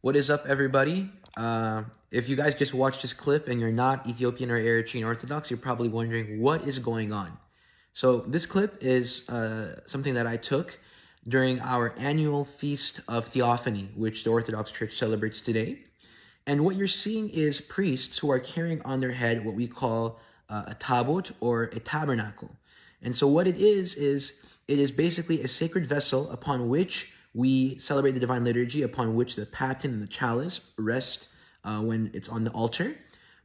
What is up, everybody? If you guys just watched this clip and you're not Ethiopian or Eritrean Orthodox, you're probably wondering what is going on. So this clip is something that I took during our annual feast of Theophany, which the Orthodox Church celebrates today. And what you're seeing is priests who are carrying on their head what we call a tabut or a tabernacle. And so what it is basically a sacred vessel upon which we celebrate the divine liturgy, upon which the paten and the chalice rest when it's on the altar.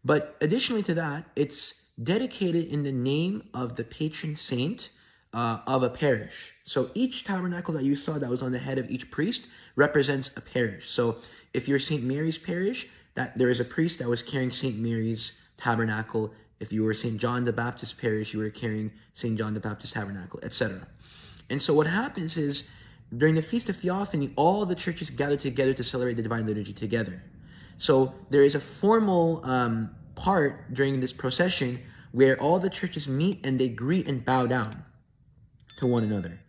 But additionally to that, it's dedicated in the name of the patron saint of a parish. So each tabernacle that you saw that was on the head of each priest represents a parish. So if you're St. Mary's parish, that there is a priest that was carrying St. Mary's tabernacle. If you were St. John the Baptist parish, you were carrying St. John the Baptist tabernacle, etc. And so what happens is, during the Feast of Theophany, all the churches gather together to celebrate the divine liturgy together. So there is a formal part during this procession where all the churches meet and they greet and bow down to one another.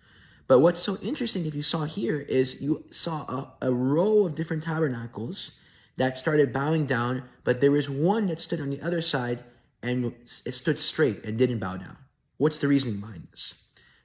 But what's so interesting, if you saw here, is you saw a row of different tabernacles that started bowing down, but there was one that stood on the other side and it stood straight and didn't bow down. What's the reasoning behind this?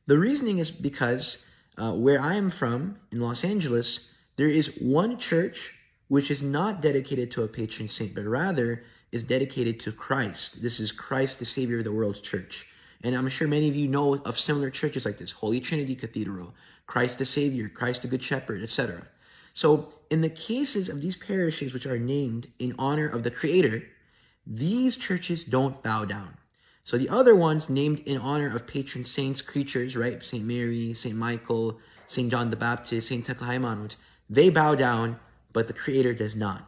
The reasoning is because where I am from, in Los Angeles, there is one church which is not dedicated to a patron saint, but rather is dedicated to Christ. This is Christ, the Savior of the World Church. And I'm sure many of you know of similar churches like this: Holy Trinity Cathedral, Christ the Savior, Christ the Good Shepherd, etc. So in the cases of these parishes which are named in honor of the Creator, these churches don't bow down. So the other ones named in honor of patron saints, creatures, right? St. Mary, St. Michael, St. John the Baptist, St. Tekla, they bow down, but the Creator does not.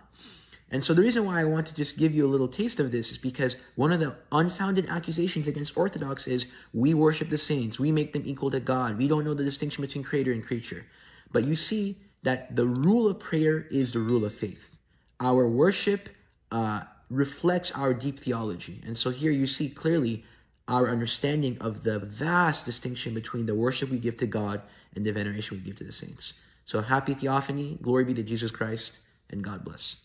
And so the reason why I want to just give you a little taste of this is because one of the unfounded accusations against Orthodox is we worship the saints, we make them equal to God, we don't know the distinction between Creator and creature. But you see that the rule of prayer is the rule of faith. Our worship reflects our deep theology. And so here you see clearly our understanding of the vast distinction between the worship we give to God and the veneration we give to the saints. So happy Theophany, glory be to Jesus Christ, and God bless.